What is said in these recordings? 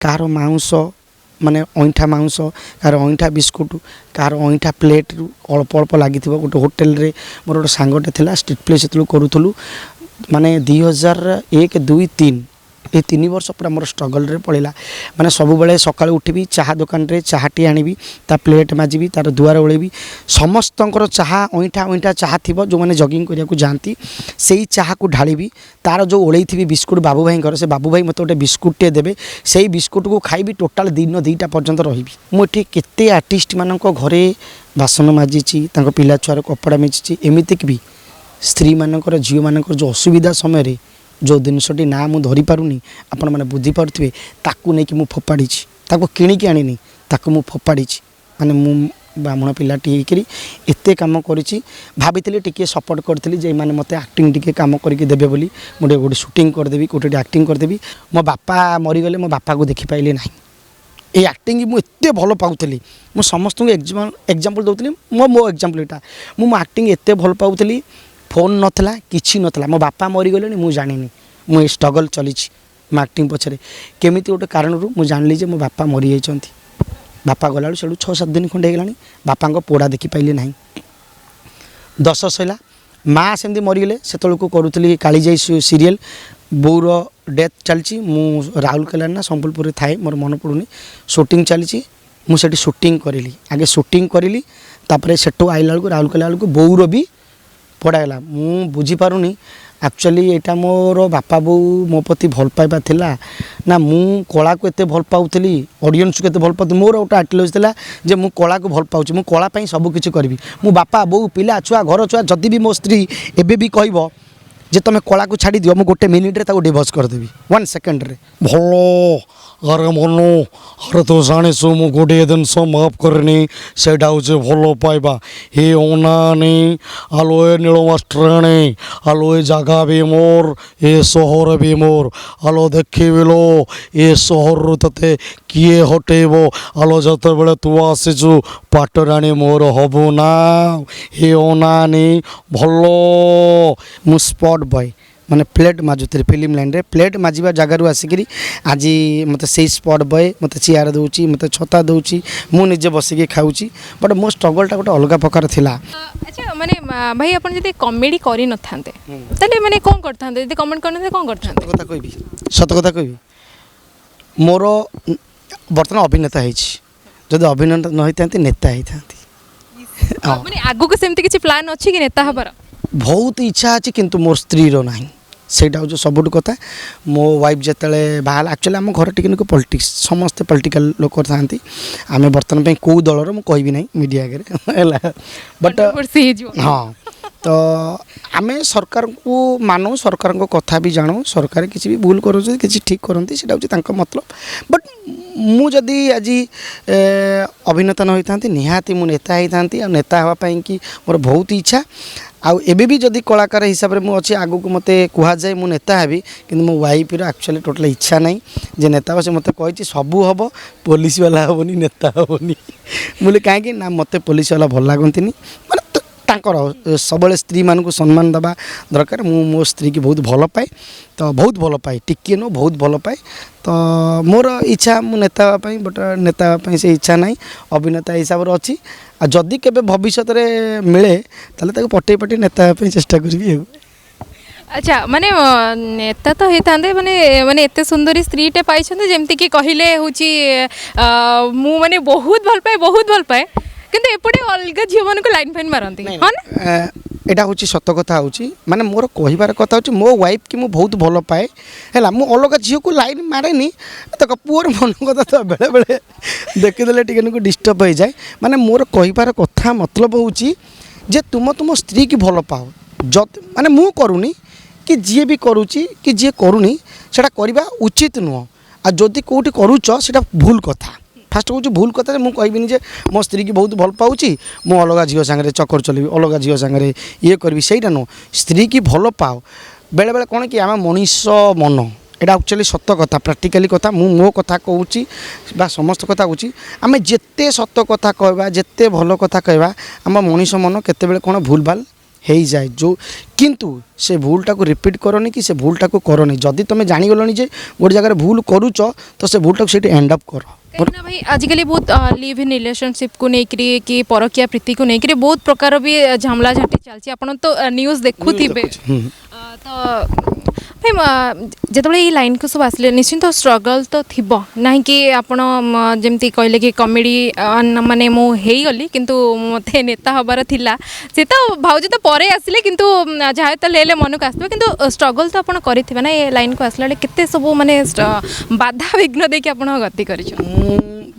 Car मांस माने अईठा मांस कार अईठा बिस्कुट कार अईठा प्लेट अल्प अल्प लगी गोटे होटेल रे मोर गोटे सांगटे थिला स्ट्रीट प्ले से करूँ माने 2001 2 3 ये 3 वर्ष पूरा मोर स्ट्रगल रे पड़ेगा माने सब बेले सका उठबी चाहा दुकान रे चाहाटी आनी ता प्लेट माजिबी तार दुआर ओलेबी समस्तंकर चाहा अईठा अईठा चाहा थी जो मैंने जगिंग करने को जाती से ही चाहा को ढाली तार जो ओल्ई थी बिस्कुट बाबू भाई घर से बाबू भाई मत गोटे बिस्कुटे देवे से बिस्कुट को खाइबी टोटाल दिन 2टा पर्यंत रही मुझे केते आर्टिस्ट मानक घरे बासन माजिची पिला छुआर कपड़ा मिची एमतीक भी स्त्री मानकर झील मानकर जो असुविधा समय जो जिनसटी ना मुझे धरी पारुनी आपण मैंने बुझीपे ताकू नहीं कि फोपाड़ी किणिकी आनी ताकू मु फोपाड़ी माने मु ब्राह्मण पिलाटी होकर एत कम करी भाभी टी सपोर्ट करी जे मैंने मत एक्टिंग टी कम करके देवे बोली मुझे गोटे शूटिंग करदेवी गोटे एक्टिंग करदेवी मो बापा मरीगले मो बापा को देखिपारे ना ये एक्टिंग मुझे भल पाऊली मु समस्त एग्जांपल दूसरी मो एग्जांपल यहाँ मु एक्टिंग एत भल पाऊली फोन नाला कि नाला मो बापा मरीगले मुझे जानी मुझे स्ट्रगल चली मो एक्टिंग पछरे केमी गोटे कारण मुझे जानली जे मो बापा मरी जाइछंती बापा गला से 6-7 दिन खंडे होगलानी बापा पोड़ा देखी पाइले ना 10 सैला माँ सेमती मरीगले से को करूली कालीजाई सीरियल बोर डेथ चलती मु राउरकेला ना संबलपुर थाए मोर मन पड़ूनी शूटिंग चली मुझे शूटिंग करी आगे शूटिंग करी तापर सेठू आइला बेलू राउरकेला बेलू बोर भी पड़ागला मु बुझीपारुनी एक्चुअली यहाँ मोर बापा बो मो प्रति भल पाइबा थिला ना मु कला को एत भल पाऊली ऑडियंस को एत भल पाऊँ मोर गोटे आइडियोलॉजी थिला जे मु कला को भल पाऊँ मु कला पई सब किछि करबी मु बापा बो पिला छुआ घर छुआ जदि भी मो स्त्री एबे भी कहबो जे तुम कला को छाड़ी दियो मु गोटे मिनिट रे ताको डिवोर्स करदेवी 1 सेकेंड रे भलो अरे मनो अरे तो जाने सो मु गोटे दिन सो माफ करनी सेटा होचे भलो पाइबा हे ओनानी आलो ए नीलो मास्टरानी आलो ए जागा भी मोर ए शहर भी मोर आलो देखी बिलो ए शहर रु तते किए हटेबो आलो जते बेले तू आसीचु पाटराणी मोर हबु ना हे ओनानी भलो मु स्पॉट बॉय माने प्लेट माजुथि फिल्म लाइन रे प्लेट माजिबा जगार आसिक आज मत से स्पॉट बॉय मत चेयर दूची मत छता दूची मु निजे बसिक खाऊची बट मो स्ट्रगलटा गोटे अलग प्रकार थिला। अच्छा माने भाई अपन जदि कॉमेडी करि न थांते तले माने कोन करथांते जदि कमेंट करनते कोन करथांते सत कथा कहबी मोर बर्तमान अभिनेता हेछि जदि अभिनेता न होइतांती नेता हेइतांती माने आगु को सेमति किछि प्लान अछि कि नेता हबर बहुत इच्छा अच्छी किंतु मोर स्त्री रो नाही सेटा हूँ सबुठ कथा मो वाइफ जिते बाहर एक्चुअली आम घर टिके पॉलिटिक्स समस्ते पॉलिटिकल लोक था आम बर्तमान पे कौ दलर मुझे कहबी ना मीडिया आगे बट हाँ तो आम सरकार को मानो सरकार को कथा भी जानू सरकार किसी भी भूल कर किसी ठीक करती से मतलब बट मुझे आज अभिनेता न होता निहाती मु नेता होता नेता हाँपाई कि मोर बहुत इच्छा आउ एबे भी जदि कलाकार हिसाब से मुझे आगू को मत कहुए मु नेता हेबी कि मो वाइफ एक्चुअली टोटल इच्छा नहीं जे नेता से मत कही सबू हम पुलिस वाला हेनी नेता हेनी बोले कहीं ना मत पुलिस वाला भल लगती माने तांकर सब स्त्री मानक सम्मान देवा दरकार मु मो स्त्री की बहुत भल पाए तो बहुत भल पाए टिके नो बहुत भल पाए तो मोर इच्छा मु नेता हाँपाई बट नेता हाँपाई से इच्छा ना अभिनेता हिसाब से अच्छी आ जदि केबे भविष्य रे मिले ताले ताको पटे पटे नेता हाँपाई चेष्टा करबी। अच्छा माने नेता तो होता माने माने एत सुंदरी स्त्रीटे पाई जमती कि कहले हूँ मु माने बहुत भल पाए किंतु एपटे अलग झील मान को लाइन फाइन मारती हाँ एटा हूँ सत कथा हूँ माने मोर कहबार कथा हूँ मो वाइफ की मुझे बहुत भल पाए है मु अलग झील को लाइन मारेनी तो पुअर मन कथा तो बेले बेले देखीदे टे डिस्टर्ब हो जाए माने मोर कहबार कथा मतलब हूँ जे तुम तुम स्त्री की भल पाओ जत माने मु करूनी कि जी भी करुच्ची कि जी करूनी सेटा करवा उचित नुह आ जदि कौटी करुच सेटा भूल कथा फास्ट हूँ भूल कथा मुझे कहबिनी जे मो स्त्री की बहुत भल पाऊँगी मु अलग झील सांगे चक्कर चलि अलग झील सांगे ये करी सहीटा नुह स्त्री की भल पाओ बेले बेले कौन कि आम मनीष मन एटा एक्चुअली सत कथा प्राक्टिकली कथा मु मो कथा कहूँ बा समस्त कथा कहूँ आम जिते सत कथा कहवा जिते भल कथा कहवा आम मनीष मन केतेबेले कौन भूल भाल हो जाए जो किंतु से भूलटा को रिपीट करनी कि से भूलटा को करनी जदि तुम जानीगलनी जे गोटे जगह भूल करुच तो से भूलटा को सीट एंड अप कर कहीं भाई आजिकल बहुत लिव इन रिलेशनशिप को लेकर कि परकिया प्रीति को लेकर बहुत प्रकार भी झमला झाटी चलती आपन तो न्यूज़ देखुथिबे तो भाई जो ये लाइन को सब आसले निश्चिंत स्ट्रगल तो थिबो नहीं कि आपण जमती कहले कि कॉमेडी माने मु हेई गली किंतु मते नेता हबार थिला से तो भाउजी तो परे आसिले किंतु जहाँ तो लेले मन को आसबे किंतु स्ट्रगल तो आपण करिथिबे ना ये लाइन को आसला केते सब माने बाधा विघ्न देखि आपण गति करिछ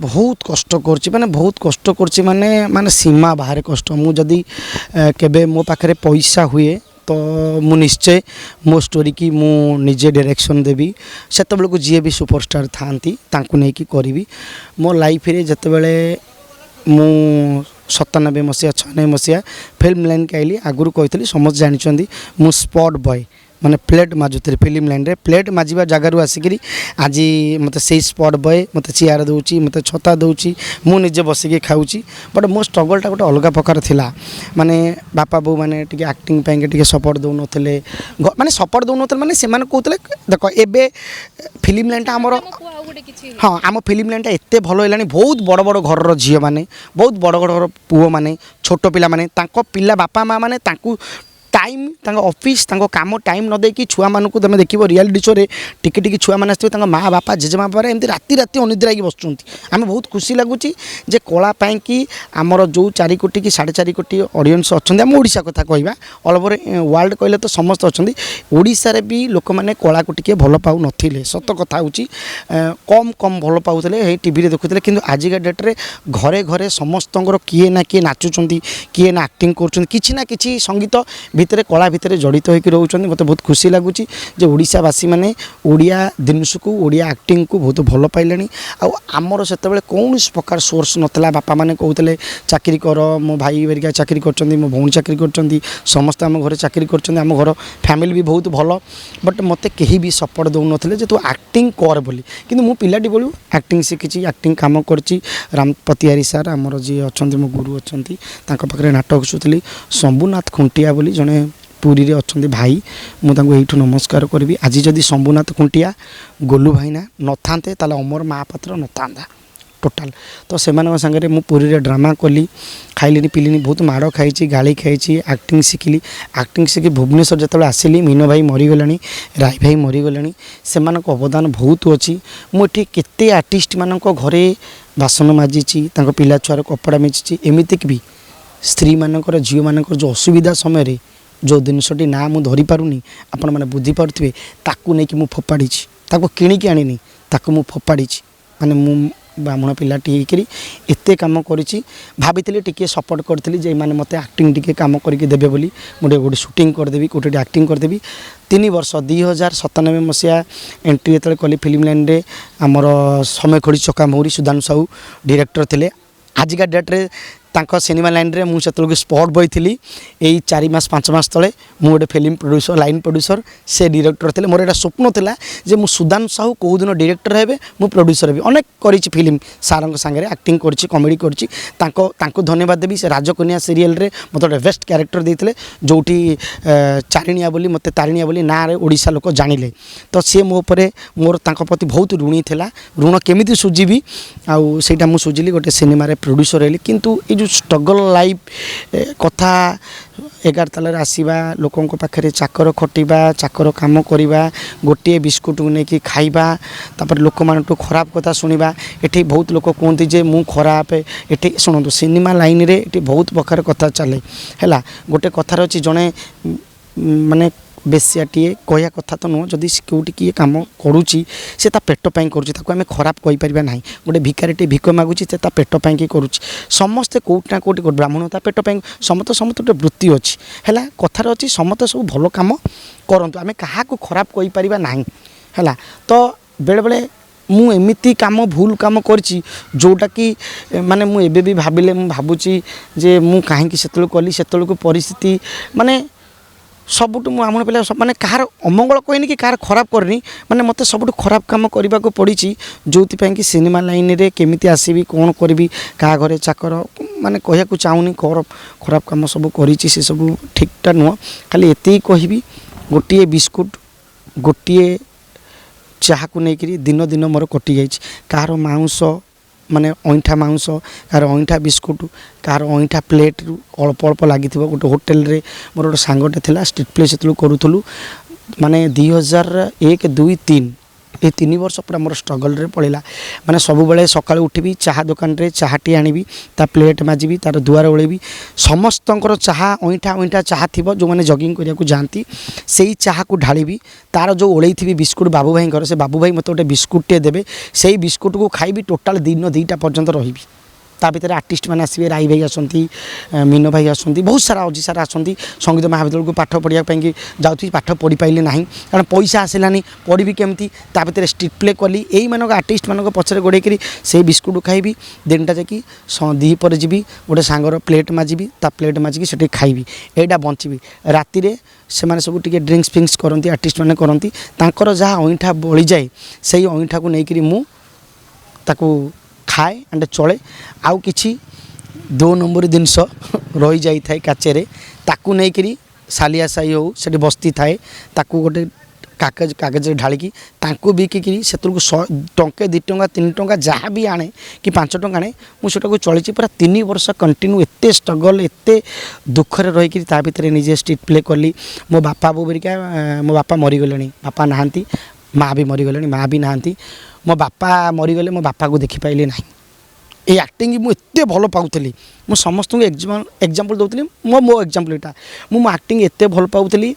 बहुत कष्ट करछि माने बहुत कष्ट करछि माने माने सीमा बाहर कष्ट मु जदी केबे मो पाखरे पैसा हुए तो मु निश्चय मो स्टोरी की मु निजे डायरेक्शन देवी सेत बेलू जी भी सुपरस्टार थांती तांकु नहीं कि करी मो लाइफ रे जते बेले मु 97 मसीहा 96 मसीहा फिल्म लाइन के आइली आगुरी कही समस्त जानते मु स्पॉट बॉय माने प्लेट माजुथि फिल्म लाइन रे प्लेट माजिबा जगार आसिकी आज मत से स्पॉट बॉय मत चेयर दूची मत छता दूची मु निजे बसिकी खाऊची बट मो स्ट्रगलटा गोटे अलग प्रकार थिला माने बापा बो माने टिके एक्टिंग पैंके टिके सपोर्ट दउ नथले माने सपोर्ट दउ नथले माने सेमान कहतले देखो एबे फिल्म लाइनटा हमर हाँ आम फिल्म लाइनटा एते भलो हेलानी बहुत बड़ बड़ घर झील माने बहुत बड़ बड़ पुओ माने छोट पिला माने तांको पिला बापा माँ माने तांकु टाइम ऑफिस काम टाइम न देकी छुआ मानक तुम देखो रियलिटी शो रे टिके टिके छुआ मैंने आसते माँ बापा जेजेमा बापा एमती राति राति अनिद्रा होगी बसुँच आम बहुत खुशी लगुच जे कला कि आमर जो 4 कोटी कि 4.5 कोटी ऑडियंस अच्छा आम ओडिशा कथा कहवा ऑल ओवर वर्ल्ड कहले तो समस्त अच्छा ओडिशा भी लोक मैंने कला को टिके भल पाऊ नथिले सत कथा होची कम कम भल पाउले टीवी देखुले कि आजिका डेट्रे घरे घरे समस्त किए ना किए नाचुंट किए ना एक्टिंग कर संगीत भितर कला भितर जड़ित होकर रोच मत बहुत खुशी लगुच ओडिशावासी मैंने ओडिया जिनस को ओडिया एक्टिंग को बहुत भल पाइले आमर से कौन प्रकार सोर्स नाला बापा मैंने कहते चाकरी कर मो भाई बेरिका चाकरी कर मो भौणी चाकरी कर समस्त आम घर चाकरी कर आम घर फैमिली भी बहुत भल बट मत कहीं भी सपोर्ट दौ ना तू एक्टिंग कर बोली कि मु पिलाटी बेलू एक्टिंग शिखी एक्टिंग कम कर रामपतिहारी सार आमर जी अच्छा मो गुरु अच्छा पाखे नाटक शुली शंभुनाथ खुंटिया बोली जड़े पुरी रे अच्छा भाई मुझे नमस्कार करी आज जदि शंभुनाथ खुंटिया गोलू भाईना न थांते ताले अमर महापात्र न था टोटाल तो से सागर मु पुरी रे ड्रामा कली खाइलिनी पिलिनी बहुत माड़ खाई गाड़ी खाई एक्टिंग शिखिली एक्टिंग शिखी भुवनेश्वर जो आसिली मीन भाई मरीगला राय भाई मरीगला से अवदान बहुत अच्छी मुझे केते आर्टिस्ट मान घरे बासन माजिची पिला छुआर कपड़ा मिची एमतीक भी स्त्री मानकर झील मानकर जो असुविधा समय जो जिनसटी ना मु धरी पारुनी आपण मैंने बुझीपे ताकू नहीं कि मु फोपाड़ी किणिकी आनी ताकू मु फोपाड़ी माने मु ब्राह्मण पिलाटी होकर एत कम कर भाभी टी सपोर्ट करी जे मैंने मत एक्टिंग टी कम करके देवे बोली मुझे गोटे शूटिंग करदेवी गोटे एक्टिंग करदेवी 3 वर्ष 2097 मसीहा एंट्री जो कली फिल्म लाइन रे आमर समय खोड़ी चका मौरी सुधांशु साहू डायरेक्टर थे आजिका डेट्रे तांको सिनेमा लाइन रे मुझे से स्पॉट बॉय थी यही 4 मास 5 मास तले मु गोटे फिल्म प्रोड्यूसर लाइन प्रोड्यूसर से डायरेक्टर थे मोर एटा स्वप्न था जे मु सुधांशु साहू कौ दिन डायरेक्टर हे मु प्रोड्यूसर भी अनेक करी फिल्म सार सांगे एक्टिंग कर कमेडी कर धन्यवाद देवी से राजकन्या सीरियल रे मत गोटे बेस्ट क्यारेक्टर देते जोटी चारिणिया बोली मत तारिणिया बोली ना रे ओडिशा लोक जानिले तो सी मो उपरे मोर तांको प्रति बहुत ऋणी थिला ऋण केमिति सुझीबी आउ सेटा मु सुझिली गोटे सिनेमा रे प्रोड्यूसर हेली किंतु जो स्ट्रगल लाइफ कथा 11 ताल आसवा लोकों पाखे चाकर खटिबा चाकर काम करवा गोटे बिस्कुट को लेकिन खाइबा तापर लोक मान खराब कथा शुणा ये बहुत लोक कहते जे मु खराब ये शुणु सिनेमा लाइन रे ये बहुत प्रकार कथा चले है गोटे कथार अच्छी जड़े माने बेसियाटीए कहया कथा तो नुह जदि कौटी किए कम करुच्ची से पेट पाई करें खराब कहीपर ना गोटे भिखारी भिक मागुची से पेट पाई करुच्ची समस्ते कौटना कौटी ब्राह्मण ता पेट पाई समस्त समस्त गोटे वृत्ति अच्छी है कथार अच्छी समस्त सब भल कम करूँ आम क्या खराब कहीपर ना है तो बेले बेले मु एमिती काम भूल काम करची जोटा कि माने मु एबे भी भाबिले मु भाबुची जे मु काहे कि सेतल कली सेतल को परिस्थिति माने ସବୁଠୁ ମୁଁ ଆମ ପିଲା ମାନେ କାହାର ଅମଙ୍ଗଳ କହିନି କି କାହାର ଖରାପ କରିନି, ମାନେ ମୋତେ ସବୁଠୁ ଖରାପ କାମ କରିବାକୁ ପଡ଼ିଛି, ଯେଉଁଥିପାଇଁ କି ସିନେମା ଲାଇନ୍ରେ କେମିତି ଆସିବି, କ'ଣ କରିବି, କାହା ଘରେ ଚାକର, ମାନେ କହିବାକୁ ଚାହୁଁନି, ଖରାପ କାମ ସବୁ କରିଛି, ସେସବୁ ଠିକ୍ଟା ନୁହଁ। ଖାଲି ଏତିକି କହିବି, ଗୋଟିଏ ବିସ୍କୁଟ୍, ଗୋଟିଏ ଚାହାକୁ ନେଇକରି ଦିନ ଦିନ ମୋର କଟିଯାଇଛି। କାହାର ମାଉଁସ, ମାନେ ଅଇଁଠା ମାଉଁସ, କାହାର ଅଇଁଠା ବିସ୍କୁଟ୍, କାହାର ଅଇଁଠା ପ୍ଲେଟ୍ରୁ ଅଳ୍ପ ଅଳ୍ପ ଲାଗିଥିବ। ଗୋଟେ ହୋଟେଲରେ ମୋର ଗୋଟେ ସାଙ୍ଗଟେ ଥିଲା, ଷ୍ଟ୍ରିଟ୍ ପ୍ଲେ ସେତେବେଳେ କରୁଥିଲୁ, ମାନେ 2001, 2, 3 ଏ 3 ବର୍ଷ ପୁରା ମୋର ଷ୍ଟ୍ରଗଲ୍ରେ ପଳେଇଲା। ମାନେ ସବୁବେଳେ ସକାଳୁ ଉଠିବି, ଚାହା ଦୋକାନରେ ଚାହାଟି ଆଣିବି, ତା ପ୍ଲେଟ୍ ମାଜିବି, ତାର ଦୁଆର ଓଳେଇବି। ସମସ୍ତଙ୍କର ଚାହା ଅଇଁଠା ଅଇଁଠା ଚାହା ଥିବ, ଯେଉଁମାନେ ଜଗିଂ କରିବାକୁ ଯାଆନ୍ତି, ସେଇ ଚାହାକୁ ଢାଳିବି। ତାର ଯେଉଁ ଓଳେଇଥିବି ବିସ୍କୁଟ୍ ବାବୁ ଭାଇଙ୍କର, ସେ ବାବୁ ଭାଇ ମୋତେ ଗୋଟେ ବିସ୍କୁଟ୍ଟିଏ ଦେବେ, ସେଇ ବିସ୍କୁଟ୍କୁ ଖାଇବି, ଟୋଟାଲ୍ ଦିନ 2ଟା ପର୍ଯ୍ୟନ୍ତ ରହିବି। ତା ଭିତରେ ଆର୍ଟିଷ୍ଟ ମାନେ ଆସିବେ, ରାଇ ଭାଇ ଆସନ୍ତି, ମୀନ ଭାଇ ଆସନ୍ତି, ବହୁତ ସାରା ଅଜି ସାରା ଆସନ୍ତି। ସଙ୍ଗୀତ ମହାବିଦ୍ୟାଳୟକୁ ପାଠ ପଢ଼ିବା ପାଇଁକି ଯାଉଥିଲି, ପାଠ ପଢ଼ିପାରିଲି ନାହିଁ, କାରଣ ପଇସା ଆସିଲାନି, ପଢ଼ିବି କେମିତି। ତା ଭିତରେ ଷ୍ଟ୍ରିଟ୍ ପ୍ଲେ କଲି, ଏଇମାନଙ୍କ ଆର୍ଟିଷ୍ଟମାନଙ୍କ ପଛରେ ଗୋଡ଼େଇକରି ସେଇ ବିସ୍କୁଟ୍ ଖାଇବି। ଦିନଟା ଯାଇକି ଦ୍ୱିପହରେ ଯିବି, ଗୋଟେ ସାଙ୍ଗର ପ୍ଲେଟ୍ ମାଜିବି, ତା ପ୍ଲେଟ୍ ମାଜିକି ସେଠି ଖାଇବି, ଏଇଟା ବଞ୍ଚିବି। ରାତିରେ ସେମାନେ ସବୁ ଟିକେ ଡ୍ରିଙ୍କସ୍ ଫିଙ୍କସ୍ କରନ୍ତି, ଆର୍ଟିଷ୍ଟମାନେ କରନ୍ତି, ତାଙ୍କର ଯାହା ଅଇଁଠା ବଳିଯାଏ, ସେଇ ଅଇଁଠାକୁ ନେଇକରି ମୁଁ ତାକୁ ଖାଏ ଆଣ୍ଡ ଚଳେ। ଆଉ କିଛି 2 ନମ୍ବର ଜିନିଷ ରହିଯାଇଥାଏ କାଚରେ, ତାକୁ ନେଇକରି ସାଲିଆ ସାହି ହେଉ, ସେଠି ବସ୍ତି ଥାଏ, ତାକୁ ଗୋଟେ କାଗଜରେ ଢାଳିକି ତାଙ୍କୁ ବିକିକିରି ସେତେବେଳକୁ 100 ଟଙ୍କା 2 ଟଙ୍କା 3 ଟଙ୍କା ଯାହା ବି ଆଣେ କି 5 ଟଙ୍କା ଆଣେ, ମୁଁ ସେଟାକୁ ଚଳିଛି ପୁରା 3 ବର୍ଷ କଣ୍ଟିନ୍ୟୁ। ଏତେ ଷ୍ଟ୍ରଗଲ୍, ଏତେ ଦୁଃଖରେ ରହିକିରି ତା ଭିତରେ ନିଜେ ଷ୍ଟ୍ରିଟ୍ ପ୍ଲେ କଲି। ମୋ ବାପା ବୋଉ ହେରିକା, ମୋ ବାପା ମରିଗଲେଣି, ବାପା ନାହାନ୍ତି, ମାଆ ବି ମରିଗଲେଣି, ମାଆ ବି ନାହାନ୍ତି। ମୋ ବାପା ମରିଗଲେ, ମୋ ବାପାକୁ ଦେଖିପାରିଲି ନାହିଁ। এই ଆକ୍ଟିଂ ମୁଁ ଏତେ ଭଲ ପାଉଥିଲି, ମୁଁ ସମସ୍ତଙ୍କୁ ଏକ୍ଜାମ୍ପଲ୍ ଦେଉଥିଲି, ମୋ ଏକ୍ଜାମ୍ପଲ୍ ଏଇଟା। ମୁଁ ଆକ୍ଟିଂ ଏତେ ଭଲ ପାଉଥିଲି,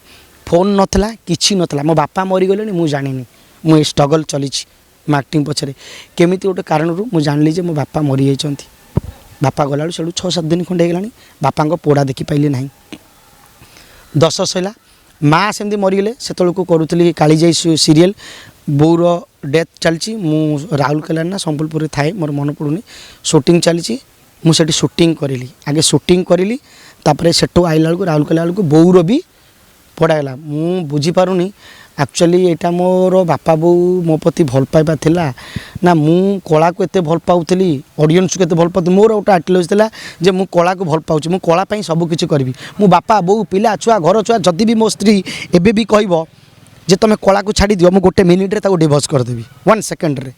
ଫୋନ୍ ନଥିଲା, କିଛି ନଥିଲା, ମୋ ବାପା ମରିଗଲେଣି, ମୁଁ ଜାଣିନି, ମୁଁ ଏ ଷ୍ଟ୍ରଗଲ୍ ଚଲିଛି ମୋ ଆକ୍ଟିଂ ପଛରେ। କେମିତି ଗୋଟେ କାରଣରୁ ମୁଁ ଜାଣିଲି ଯେ ମୋ ବାପା ମରିଯାଇଛନ୍ତି। ବାପା ଗଲାବେଳୁ ସେଠୁ 6-7 ଦିନ ଖଣ୍ଡେ ହେଇଗଲାଣି, ବାପାଙ୍କ ପୋଡ଼ା ଦେଖିପାରିଲି ନାହିଁ। 10 ସଇଲା, ମାଆ ସେମିତି ମରିଗଲେ। ସେତେବେଳକୁ କରୁଥିଲି କାଳିଜାଇ ସିରିଏଲ୍, ବୋଉର ଡେଥ୍ ଚାଲିଛି, ମୁଁ ରାଉରକେଲା ନା ସମ୍ବଲପୁରରେ ଥାଏ, ମୋର ମନେ ପଡ଼ୁନି, ସୁଟିଂ ଚାଲିଛି। ମୁଁ ସେଠି ସୁଟିଂ କରିଲି, ଆଗେ ସୁଟିଂ କରିଲି, ତାପରେ ସେଠୁ ଆଇଲା ବେଳକୁ ରାଉରକେଲା ବେଳକୁ ବୋଉର ବି ପଡ଼ାଗଲା। ମୁଁ ବୁଝିପାରୁନି ଆକ୍ଚୁଆଲି ଏଇଟା ମୋର ବାପା ବୋଉ ମୋ ପ୍ରତି ଭଲ ପାଇବା ଥିଲା ନା ମୁଁ କଳାକୁ ଏତେ ଭଲ ପାଉଥିଲି, ଅଡ଼ିଏନ୍ସକୁ ଏତେ ଭଲ ପାଉଥିଲି। ମୋର ଗୋଟେ ଆଇଡ଼ିଓଲୋଜି ଥିଲା ଯେ ମୁଁ କଳାକୁ ଭଲ ପାଉଛି, ମୁଁ କଳା ପାଇଁ ସବୁ କିଛି କରିବି। ମୁଁ ବାପା ବୋଉ ପିଲା ଛୁଆ ଘର ଛୁଆ, ଯଦି ବି ମୋ ସ୍ତ୍ରୀ ଏବେ ବି କହିବ ଯେ ତୁମେ କଳାକୁ ଛାଡ଼ି ଦିଅ, ମୁଁ 1 ମିନିଟ୍ରେ ତାକୁ ଡିଭୋର୍ସ କରିଦେବି, 1 ସେକେଣ୍ଡରେ।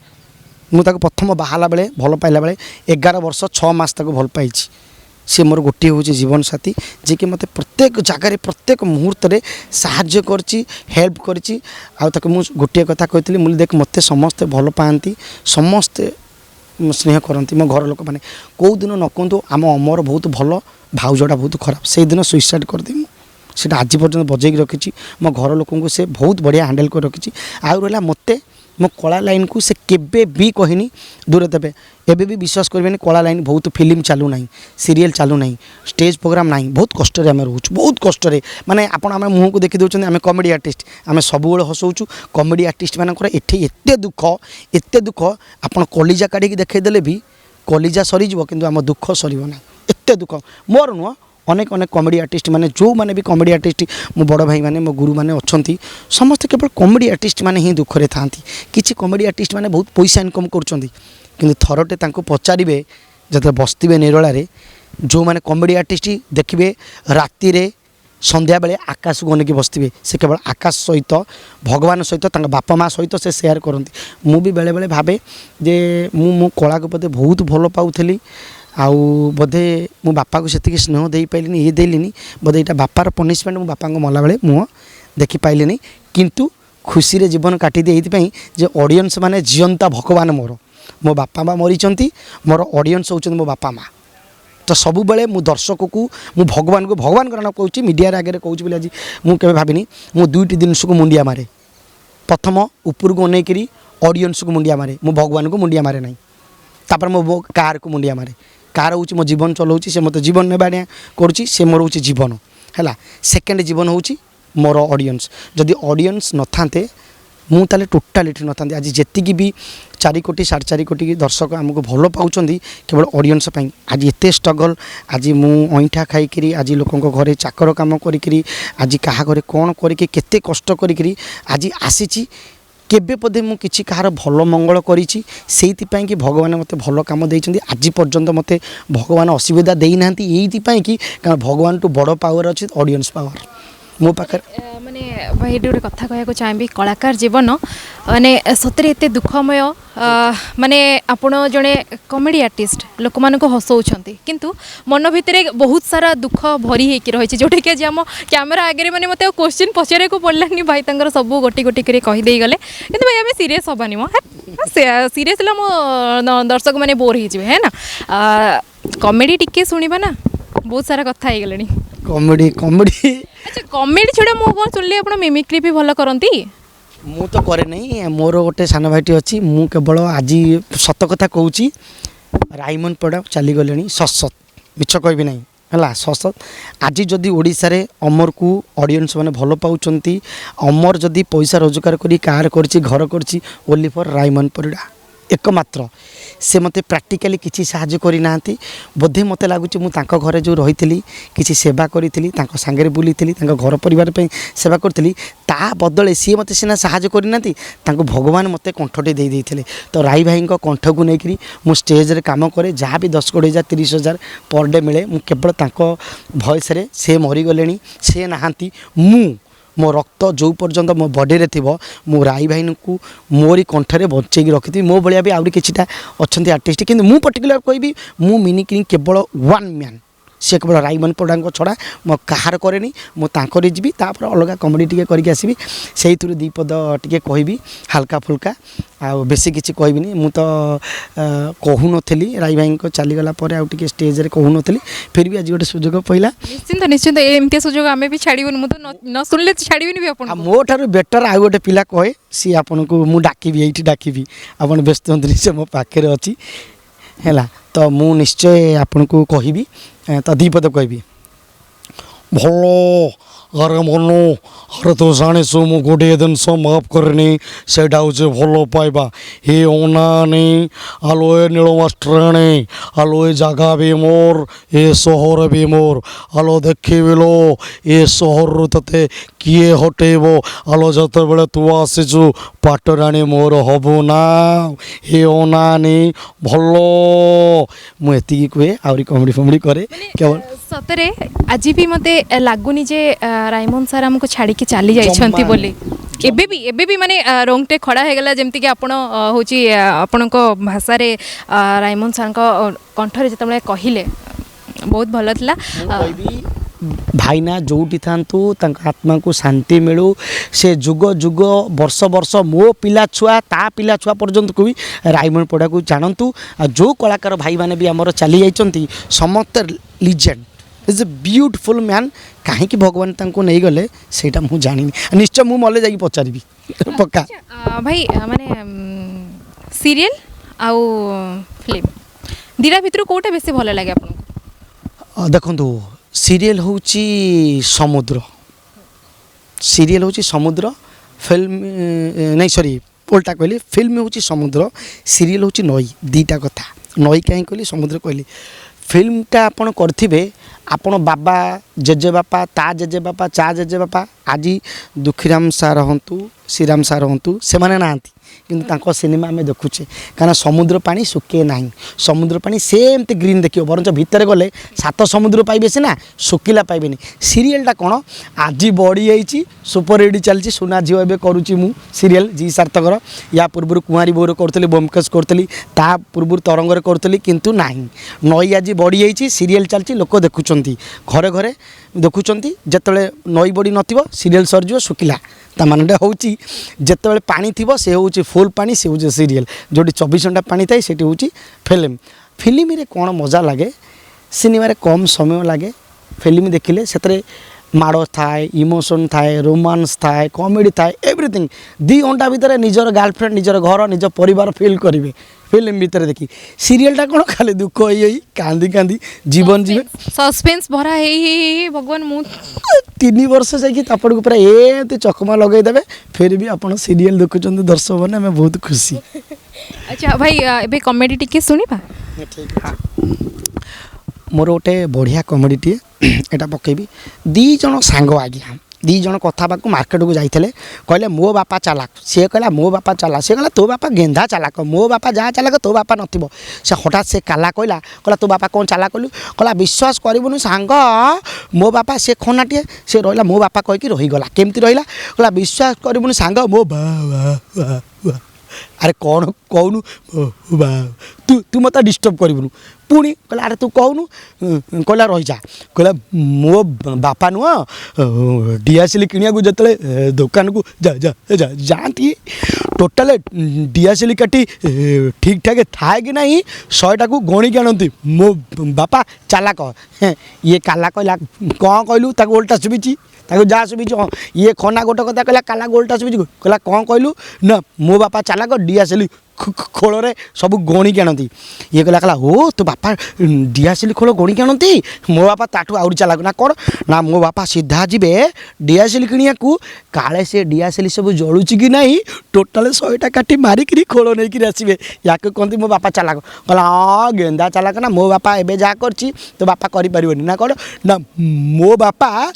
ମୁଁ ତାକୁ ପ୍ରଥମ ବାହାହେଲା ବେଳେ, ଭଲ ପାଇଲା ବେଳେ 11 ବର୍ଷ 6 ମାସ ତାକୁ ଭଲ ପାଇଛି। ସେ ମୋର ଗୋଟିଏ ହେଉଛି ଜୀବନସାଥୀ, ଯିଏକି ମୋତେ ପ୍ରତ୍ୟେକ ଜାଗାରେ ପ୍ରତ୍ୟେକ ମୁହୂର୍ତ୍ତରେ ସାହାଯ୍ୟ କରିଛି, ହେଲ୍ପ କରିଛି। ଆଉ ତାକୁ ମୁଁ ଗୋଟିଏ କଥା କହିଥିଲି, ମୁଁ ଦେଖ ମୋତେ ସମସ୍ତେ ଭଲ ପାଆନ୍ତି, ସମସ୍ତେ ସ୍ନେହ କରନ୍ତି, ମୋ ଘର ଲୋକମାନେ। କେଉଁ ଦିନ ନ କୁହନ୍ତୁ ଆମ ଅମର ବହୁତ ଭଲ, ଭାଉଜଟା ବହୁତ ଖରାପ, ସେଇଦିନ ସୁଇସାଇଡ଼୍ କରିଦେବି ମୁଁ। ସେଇଟା ଆଜି ପର୍ଯ୍ୟନ୍ତ ବଜେଇକି ରଖିଛି, ମୋ ଘର ଲୋକଙ୍କୁ ସେ ବହୁତ ବଢ଼ିଆ ହ୍ୟାଣ୍ଡେଲ୍ କରି ରଖିଛି। ଆଉ ରହିଲା ମୋତେ, ମୋ କଳା ଲାଇନ୍କୁ ସେ କେବେ ବି କହିନି ଦୂରେ ଦେବେ। ଏବେ ବି ବିଶ୍ୱାସ କରିବେନି, କଳା ଲାଇନ୍ ବହୁତ ଫିଲ୍ମ ଚାଲୁନାହିଁ, ସିରିଏଲ୍ ଚାଲୁନାହିଁ, ଷ୍ଟେଜ୍ ପ୍ରୋଗ୍ରାମ୍ ନାହିଁ, ବହୁତ କଷ୍ଟରେ ଆମେ ରହୁଛୁ, ବହୁତ କଷ୍ଟରେ। ମାନେ ଆପଣ ଆମେ ମୁହଁକୁ ଦେଖି ଦେଉଛନ୍ତି, ଆମେ କମେଡ଼ି ଆର୍ଟିଷ୍ଟ, ଆମେ ସବୁବେଳେ ହସଉଛୁ। କମେଡ଼ି ଆର୍ଟିଷ୍ଟମାନଙ୍କର ଏଠି ଏତେ ଦୁଃଖ, ଆପଣ କଲିଜା କାଢ଼ିକି ଦେଖାଇଦେଲେ ବି କଲିଜା ସରିଯିବ, କିନ୍ତୁ ଆମ ଦୁଃଖ ସରିବ ନାହିଁ। ଏତେ ଦୁଃଖ ମୋର ନୁହଁ, ଅନେକ କମେଡ଼ି ଆର୍ଟିଷ୍ଟ ମାନେ, ଯେଉଁମାନେ ବି କମେଡ଼ି ଆର୍ଟିଷ୍ଟ, ମୋ ବଡ଼ ଭାଇମାନେ, ମୋ ଗୁରୁମାନେ ଅଛନ୍ତି, ସମସ୍ତେ କେବଳ କମେଡ଼ି ଆର୍ଟିଷ୍ଟ ମାନେ ହିଁ ଦୁଃଖରେ ଥାଆନ୍ତି। କିଛି କମେଡ଼ି ଆର୍ଟିଷ୍ଟ ମାନେ ବହୁତ ପଇସା ଇନକମ୍ କରୁଛନ୍ତି, କିନ୍ତୁ ଥରଟେ ତାଙ୍କୁ ପଚାରିବେ ଯେତେବେଳେ ବସିଥିବେ ନିରୋଳାରେ, ଯେଉଁମାନେ କମେଡ଼ି ଆର୍ଟିଷ୍ଟ ଦେଖିବେ ରାତିରେ ସନ୍ଧ୍ୟାବେଳେ ଆକାଶକୁ ଅନେଇକି ବସିଥିବେ, ସେ କେବଳ ଆକାଶ ସହିତ, ଭଗବାନ ସହିତ, ତାଙ୍କ ବାପା ମା ସହିତ ସେ ସେୟାର କରନ୍ତି। ମୁଁ ବି ବେଳେବେଳେ ଭାବେ ଯେ ମୁଁ ମୋ କଳାକୁ ବୋଧେ ବହୁତ ଭଲ ପାଉଥିଲି, ଆଉ ବୋଧେ ମୋ ବାପାକୁ ସେତିକି ସ୍ନେହ ଦେଇପାରିଲିନି, ଦେଲିନି, ବୋଧେ ଏଇଟା ବାପାର ପନିସମେଣ୍ଟ। ମୁଁ ବାପାଙ୍କ ମଲାବେଳେ ମୁହଁ ଦେଖିପାରିଲିନି, କିନ୍ତୁ ଖୁସିରେ ଜୀବନ କାଟିଦିଏ ଏଇଥିପାଇଁ ଯେ ଅଡ଼ିଏନ୍ସ ମାନେ ଜିଅନ୍ତା ଭଗବାନ ମୋର। ମୋ ବାପା ମା ମରିଛନ୍ତି, ମୋର ଅଡ଼ିଏନ୍ସ ହେଉଛନ୍ତି ମୋ ବାପା ମା। ତ ସବୁବେଳେ ମୁଁ ଦର୍ଶକକୁ, ମୁଁ ଭଗବାନଙ୍କର ନାଁ କହୁଛି, ମିଡ଼ିଆରେ ଆଗରେ କହୁଛି ବୋଲି ଆଜି ମୁଁ କେବେ ଭାବିନି। ମୁଁ 2ଟି ଜିନିଷକୁ ମୁଣ୍ଡିଆ ମାରେ। ପ୍ରଥମ, ଉପରକୁ ଅନେଇକରି ଅଡ଼ିଏନ୍ସକୁ ମୁଣ୍ଡିଆ ମାରେ, ମୁଁ ଭଗବାନଙ୍କୁ ମୁଣ୍ଡିଆ ମାରେ ନାହିଁ। ତାପରେ ମୋ କାରକୁ ମୁଣ୍ଡିଆ ମାରେ। କାର ହେଉଛି ମୋ ଜୀବନ ଚଲାଉଛି, ସେ ମୋତେ ଜୀବନ ନେବା ଆଣିଆ କରୁଛି, ସେ ମୋର ହେଉଛି ଜୀବନ ହେଲା। ସେକେଣ୍ଡ ଜୀବନ ହେଉଛି ମୋର ଅଡ଼ିଏନ୍ସ। ଯଦି ଅଡ଼ିଏନ୍ସ ନଥାନ୍ତେ ମୁଁ ତାହେଲେ ଟୋଟାଲ ଏଠି ନଥାନ୍ତି। ଆଜି ଯେତିକି ବି 4 କୋଟି 4.5 କୋଟି ଦର୍ଶକ ଆମକୁ ଭଲ ପାଉଛନ୍ତି କେବଳ ଅଡ଼ିଏନ୍ସ ପାଇଁ। ଆଜି ଏତେ ଷ୍ଟ୍ରଗଲ୍, ଆଜି ମୁଁ ଅଇଁଠା ଖାଇକିରି, ଆଜି ଲୋକଙ୍କ ଘରେ ଚାକର କାମ କରିକିରି, ଆଜି କାହା ଘରେ କ'ଣ କରିକି କେତେ କଷ୍ଟ କରିକିରି ଆଜି ଆସିଛି। କେବେ ବୋଧେ ମୁଁ କିଛି କାହାର ଭଲ ମଙ୍ଗଳ କରିଛି, ସେଇଥିପାଇଁ କି ଭଗବାନ ମୋତେ ଭଲ କାମ ଦେଇଛନ୍ତି। ଆଜି ପର୍ଯ୍ୟନ୍ତ ମୋତେ ଭଗବାନ ଅସୁବିଧା ଦେଇନାହାନ୍ତି, ଏଇଥିପାଇଁ କି କାରଣ ଭଗବାନଠୁ ବଡ଼ ପାୱାର ଅଛି ଅଡ଼ିଏନ୍ସ ପାୱାର ମୋ ପାଖରେ। ମାନେ ଭାଇ ଏଠି ଗୋଟେ କଥା କହିବାକୁ ଚାହିଁବି, କଳାକାର ଜୀବନ ମାନେ ସତରେ ଏତେ ଦୁଃଖମୟ। ମାନେ ଆପଣ ଜଣେ କମେଡ଼ି ଆର୍ଟିଷ୍ଟ, ଲୋକମାନଙ୍କୁ ହସଉଛନ୍ତି କିନ୍ତୁ ମନ ଭିତରେ ବହୁତ ସାରା ଦୁଃଖ ଭରି ହେଇକି ରହିଛି, ଯେଉଁଟାକି ଆଜି ଆମ କ୍ୟାମେରା ଆଗରେ ମାନେ ମୋତେ ଆଉ କ୍ୱେଶ୍ଚିନ୍ ପଚାରିବାକୁ ପଡ଼ିଲାନି, ଭାଇ ତାଙ୍କର ସବୁ ଗୋଟି ଗୋଟି କରି କହିଦେଇଗଲେ। କିନ୍ତୁ ଭାଇ ଆମେ ସିରିୟସ୍ ହେବାନି ମ, ସିରିୟସ୍ ହେଲେ ମୋ ଦର୍ଶକ ମାନେ ବୋର୍ ହେଇଯିବେ ହେ ନା। କମେଡ଼ି ଟିକେ ଶୁଣିବା ନା, ବହୁତ ସାରା କଥା ହେଇଗଲେଣି। କମେଡ଼ି ଆଚ୍ଛା କମେଡ଼ି ଛଡ଼ା ମୁଁ କ'ଣ ଶୁଣିଲି ଆପଣ ମିମିକ୍ରି ବି ଭଲ କରନ୍ତି? ମୁଁ ତ କରେ ନାହିଁ, ମୋର ଗୋଟେ ସାନ ଭାଇଟି ଅଛି। ମୁଁ କେବଳ ଆଜି ସତ କଥା କହୁଛି, ରାଇମଣ୍ଡ ପଡ଼ା ଚାଲିଗଲେଣି ସତ୍ ମିଛ କହିବି ନାହିଁ ହେଲା, ସତ୍। ଆଜି ଯଦି ଓଡ଼ିଶାରେ ଅମରକୁ ଅଡ଼ିଏନ୍ସ ମାନେ ଭଲ ପାଉଛନ୍ତି, ଅମର ଯଦି ପଇସା ରୋଜଗାର କରି କାର୍ କରିଛି, ଘର କରିଛି, ଓନ୍ଲି ଫର୍ ରାଇମଣ୍ଡ ପରିଡ଼ା एकमात्र। से मते प्राक्टिकली किसी साहाଯ୍ୟ କରିନାହାନ୍ତି। ବୋଧେ ମୋତେ ଲାଗୁଛି ମୁଁ ତାଙ୍କ ଘରେ ଯେଉଁ ରହିଥିଲି, କିଛି ସେବା କରିଥିଲି, ତାଙ୍କ ସାଙ୍ଗରେ ବୁଲିଥିଲି, ତାଙ୍କ ଘର ପରିବାର ପାଇଁ ସେବା କରିଥିଲି, ତା ବଦଳେ ସିଏ ମୋତେ ସିନା ସାହାଯ୍ୟ କରିନାହାନ୍ତି, ତାଙ୍କୁ ଭଗବାନ ମୋତେ କଣ୍ଠଟି ଦେଇଥିଲେ। ତ ରାଇ ଭାଇଙ୍କ କଣ୍ଠକୁ ନେଇକରି ମୁଁ ଷ୍ଟେଜ୍ରେ କାମ କରେ, ଯାହା ବି 10,000 30,000 ପର୍ ଡେ ମିଳେ, ମୁଁ କେବଳ ତାଙ୍କ ଭଏସ୍ରେ। ସେ ମରିଗଲେଣି, ସେ ନାହାନ୍ତି। ମୋ ରକ୍ତ ଯେଉଁ ପର୍ଯ୍ୟନ୍ତ ମୋ ବଡ଼ିରେ ଥିବ, ମୁଁ ରାଇ ଭାଇଙ୍କୁ ମୋରି କଣ୍ଠରେ ବଞ୍ଚେଇକି ରଖିଥିବି। ମୋ ଭଳିଆ ବି ଆହୁରି କିଛିଟା ଅଛନ୍ତି ଆର୍ଟିଷ୍ଟ, କିନ୍ତୁ ମୁଁ ପର୍ଟିକୁଲାର କହିବି ମୁଁ ମିମିକ୍ରି କେବଳ ୱାନ୍ ମ୍ୟାନ୍। ସେ କେବଳ ରାଇମଣ୍ଡ ପଡ଼ାଙ୍କ ଛଡ଼ା ମୁଁ କାହାର କରେନି। ମୁଁ ତାଙ୍କରି ଯିବି, ତାପରେ ଅଲଗା କମେଡ଼ି ଟିକେ କରିକି ଆସିବି, ସେଇଥିରୁ 2 ପଦ ଟିକେ କହିବି ହାଲକା ଫୁଲକା, ଆଉ ବେଶୀ କିଛି କହିବିନି। ମୁଁ ତ କହୁନଥିଲି, ରାଇ ଭାଇଙ୍କ ଚାଲିଗଲା ପରେ ଆଉ ଟିକେ ଷ୍ଟେଜ୍ରେ କହୁନଥିଲି, ଫିର୍ ବି ଆଜି ଗୋଟେ ସୁଯୋଗ ପଇଲା। ନିଶ୍ଚିନ୍ତ ଏମିତି ସୁଯୋଗ ଆମେ ବି ଛାଡ଼ିବୁନି, ମୁଁ ତ ନ ଶୁଣିଲେ ଛାଡ଼ିବିନି ବି ଆପଣ। ମୋ ଠାରୁ ବେଟର ଆଉ ଗୋଟେ ପିଲା କହେ, ସିଏ ଆପଣଙ୍କୁ ମୁଁ ଡାକିବି, ଏଇଠି ଡାକିବି, ଆପଣ ବ୍ୟସ୍ତ ହୁଅନ୍ତୁନି, ସେ ମୋ ପାଖରେ ଅଛି ହେଲା। ତ ମୁଁ ନିଶ୍ଚୟ ଆପଣଙ୍କୁ କହିବି, ତ 2 ପଦ କହିବି। ଭଲ ଆରେ ମନୁ, ଆରେ ତୁ ଜାଣିଛୁ ମୁଁ ଗୋଟିଏ ଜିନିଷ ମାଫ କରିନି, ସେଇଟା ହେଉଛି ଭଲ ପାଇବା। ଏ ଅନାନି ଆଲୋ, ଏ ନୀଳ ମାଷ୍ଟ୍ରାଣୀ ଆଲୋ, ଏ ଜାଗା ବି ମୋର, ଏ ସହର ବି ମୋର। ଆଲୋ ଦେଖିବିଲୋ, ଏ ସହରରୁ ତତେ କିଏ ହଟେଇବ? ଆଲୋ ଯେତେବେଳେ ତୁ ଆସିଛୁ ପାଟରାଣୀ ମୋର ହବୁ ନା। ଏ ଅନାନି ଭଲ। ମୁଁ ଏତିକି କୁହେ, ଆହୁରି କମେଡ଼ି ଫମେଡ଼ି କରେ କେବଳ। ସତରେ ଆଜି ବି ମୋତେ ଲାଗୁନି ଯେ ରାଇମଣ୍ଡ ସାର୍ ଆମକୁ ଛାଡ଼ିକି ଚାଲି ଯାଇଛନ୍ତି ବୋଲି। ଏବେ ବି ମାନେ ରୋଙ୍ଗଟେ ଖଡ଼ା ହେଇଗଲା, ଯେମିତିକି ଆପଣ ହେଉଛି ଆପଣଙ୍କ ଭାଷାରେ ରାଇମଣ୍ଡ ସାର୍ଙ୍କ କଣ୍ଠରେ ଯେତେବେଳେ କହିଲେ, ବହୁତ ଭଲ ଥିଲା। ଭାଇନା ଯେଉଁଠି ଥାନ୍ତୁ ତାଙ୍କ ଆତ୍ମାକୁ ଶାନ୍ତି ମିଳୁ। ସେ ଯୁଗ ଯୁଗ ବର୍ଷ ବର୍ଷ ମୋ ପିଲା ଛୁଆ ତା ପିଲା ଛୁଆ ପର୍ଯ୍ୟନ୍ତକୁ ବି ରାଇମଣ୍ଡ ପଡ଼ାକୁ ଜାଣନ୍ତୁ। ଆଉ ଯେଉଁ କଳାକାର ଭାଇମାନେ ବି ଆମର ଚାଲି ଯାଇଛନ୍ତି ସମସ୍ତେ legend, is a beautiful man. କାହିଁକି ଭଗବାନ ତାଙ୍କୁ ନେଇଗଲେ ସେଇଟା ମୁଁ ଜାଣିନି, ନିଶ୍ଚୟ ମୁଁ ମଲେ ଯାଇକି ପଚାରିବି ପକ୍କା। ଭାଇ ମାନେ ସିରିଏଲ ଆଉ ଫିଲ୍ମ ଦୁଇଟା ଭିତରୁ କେଉଁଟା ବେଶୀ ଭଲ ଲାଗେ ଆପଣଙ୍କୁ? ଦେଖନ୍ତୁ, ସିରିଏଲ୍ ହେଉଛି ସମୁଦ୍ର, ଫିଲ୍ମ ନାଇଁ ସରି ଓଲ୍ଟା କହିଲି, ଫିଲ୍ମ ହେଉଛି ସମୁଦ୍ର, ସିରିଏଲ୍ ହେଉଛି ନଈ। 2ଟା କଥା, ନଈ କାହିଁ କହିଲି, ସମୁଦ୍ର କହିଲି। ଫିଲ୍ମଟା ଆପଣ କରିଥିବେ, ଆପଣ ବାବା ଜେଜେବାପା, ତା ଜେଜେବାପା, ଚା ଜେଜେବାପା, ଆଜି ଦୁଃଖୀରାମ ସାର୍ ହୁଅନ୍ତୁ, ଶ୍ରୀରାମ ସାର୍ ହୁଅନ୍ତୁ, ସେମାନେ ନାହାନ୍ତି, କିନ୍ତୁ ତାଙ୍କ ସିନେମା ଆମେ ଦେଖୁଛେ। କାରଣ ସମୁଦ୍ର ପାଣି ଶୁଖେ ନାହିଁ, ସମୁଦ୍ର ପାଣି ସେମିତି ଗ୍ରୀନ୍ ଦେଖିବ, ବରଂ ଭିତରେ ଗଲେ 7 ସମୁଦ୍ର ପାଇବେ ସିନା, ଶୁଖିଲା ପାଇବେନି। ସିରିଏଲ୍ଟା କ'ଣ, ଆଜି ବଢ଼ିଯାଇଛି, ସୁପର ହିଟ୍ ଚାଲିଛି, ସୁନା ଝିଅ ଏବେ କରୁଛି ମୁଁ ସିରିଏଲ୍ ଜି ସାର୍ଥକର। ୟା ପୂର୍ବରୁ କୁଆଁରୀ ବୋଉରେ କରୁଥିଲି, ବୋମକେଶ କରୁଥିଲି, ତା ପୂର୍ବରୁ ତରଙ୍ଗରେ କରୁଥିଲି, କିନ୍ତୁ ନାହିଁ। ନଈ ଆଜି ବଢ଼ିଯାଇଛି, ସିରିଏଲ୍ ଚାଲିଛି, ଲୋକ ଦେଖୁଛନ୍ତି, ଘରେ ଘରେ ଦେଖୁଛନ୍ତି। ଯେତେବେଳେ ନଈ ବଢ଼ି ନଥିବ ସିରିଏଲ୍ ସରିଯିବ, ଶୁଖିଲା। ତା ମାନେଟା ହେଉଛି ଯେତେବେଳେ ପାଣି ଥିବ ସେ ହେଉଛି ଫୁଲ୍ ପାଣି, ସେ ହେଉଛି ସିରିଏଲ୍। ଯେଉଁଠି 24 ଘଣ୍ଟା ପାଣି ଥାଏ ସେଠି ହେଉଛି ଫିଲ୍ମ। ଫିଲ୍ମରେ କ'ଣ ମଜା ଲାଗେ, ସିନେମାରେ କମ୍ ସମୟ ଲାଗେ। ଫିଲ୍ମ ଦେଖିଲେ ସେଥିରେ ମାଡ଼ ଥାଏ, ଇମୋସନ୍ ଥାଏ, ରୋମାନ୍ସ ଥାଏ, କମେଡ଼ି ଥାଏ, ଏଭ୍ରିଥିଙ୍ଗ। 2 ଘଣ୍ଟା ଭିତରେ ନିଜର ଗାର୍ଲଫ୍ରେଣ୍ଡ, ନିଜର ଘର, ନିଜ ପରିବାର ଫିଲ୍ କରିବେ। फिल्म भितर देखी सीरियलटा कौन खाली दुख होई कांदी कांदी जीवन जीवे सस्पेंस भरा हे भगवान मु 3 वर्ष जाकि तापड़ पूरा एमती चकमा लगेदेवे फिर भी आप सीरियल देखुं दर्शक मैंने आम बहुत खुशी। अच्छा भाई एबे कॉमेडी टिके सुनिबा मोर गोटे बढ़िया कमेडीटे एटा पकेबी 2 जन सांग आज्ञा 2 जन कथा मार्केट को जाते कहले मो बापा चालाक सी कहला मो बापा चालाक सी कहला तो बापा गेंधा चालाक मो बापा जहाँ चालाक तो बापा नथिबो से हठात से काला कहला तो बापा कौन चालाक कलु कहला विश्वास करबुनु सांग मो बापा से खनाटे से रहिला मो बापा कहीकि रहीगला केमती रहिला कहला विश्वास करबुनु सांग मो बाबा अरे कौन कहूनु तू तू मत डिस्टर्ब करबुनु पुणी कहला अरे तू कहूनु कहला रही जा कहला मो बापा नुह डीएसएल किनिया को जतले दुकान को जा जा जा जाती टोटाल डीएसएल काटी ठीक ठाक थाए कि नहीं 100टा को गणी के आनती मो बापा चालाक ये काला कहला कौन कहलु ताको उल्टा सुबिची ताको जा सुबिची ये खना गोटे कथा कहला काला गोल्टा सुबिची कहला कौन कहलु ना मो बापा चालाक डीएसएल खोल सब गणी के आनती ये कहला कहला हो तो बापा डीएसएल खोल गणी के आनती मो बापा ताठू आउरी चालाक ना कौन ना मो बापा सीधा जीवे डीएसएल किनिया को काले से डीएसएल सब जलुची कि नहीं टोटाल 100टा काटी मारिकी खोल नहीं आसवे या कहती मो बापा चालाक कहला हाँ गेंदा चालाक ना मो बापा एबे जा करची तो बापा करिपारिबनी ना कौन ना मो बापा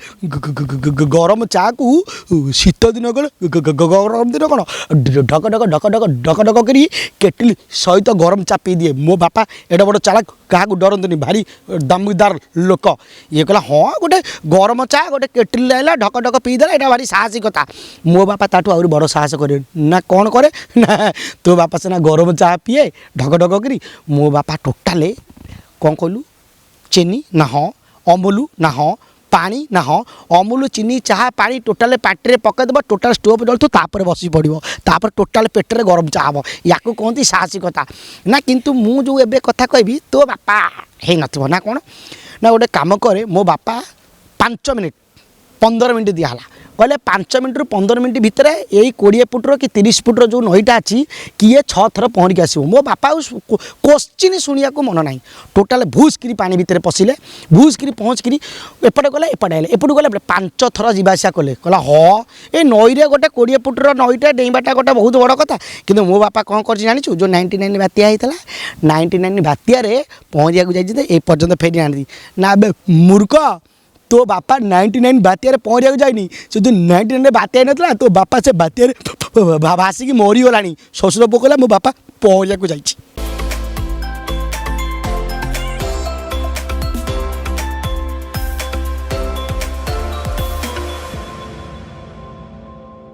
गरम चा को शीत दिन गरम दिन कौन ढक ढक ढक ढक ढक ढक करी केटिल सहित गरम चा पी दिए मो बापा एडा बड़ चालाक क्या डरतनी भारी दामदार लोक ये कहला हाँ गोटे गरम चा गोटे केटिल लाइला ढक ढक पीदेला यहाँ भारी साहसी कथा मो बापा ताठू आहरी बड़ साहस करे ना कौन करे ना तो बापा से ना गरम चा पीए ढक ढक करी मो बापा टोटाले कौन कहलु चीनी ना हाँ अमूल ना हाँ पानी ना हाँ अमूल चीनी चाह पानी टोटाल पार्टी पकईदेव टोटाल स्टोव जलू तापर बसी पड़ो तापर टोटाल पेटर गरम चा हम या कहती साहसिकता ना किंतु मु जो एबे कथा कहबी तो बापा है नथिबो ना कौन ना गोटे काम करे मो बापा 5 मिनिट 15 मिनिट दिहला कहले 5 मिनिट रु 15 मिनिट भितर यही 20 फुट्र कि 30 फुट्र जो नईटा अच्छी किए 6 थर पहरिक आसो मो बापा क्वेश्चन शुणा को मन ना टोटाल भूसकरी पानी भितर पशिले भूसकरी पहुँचकरी एपटे गले एपटे आए एपटू गले 5 थर जावासा कले कहला हाँ ये नईरे गोटे 20 फुट्र नईटा डेइबाटा गोटे बहुत बड़ कथा कि मो बापा कौन कर जाचु जो 99 बात्या होता 99 बात्यार पहरिया जाइए ये पर्यटन फेरी आनी ना मूर्ख तो बापा 99 बात्यार पहरिया जाइनी से जो 99 बात्या ना तो बापा से बात्यार भासिकी मरीगला शशुर पुଅ कहला मो बापा पहरिया जाइए।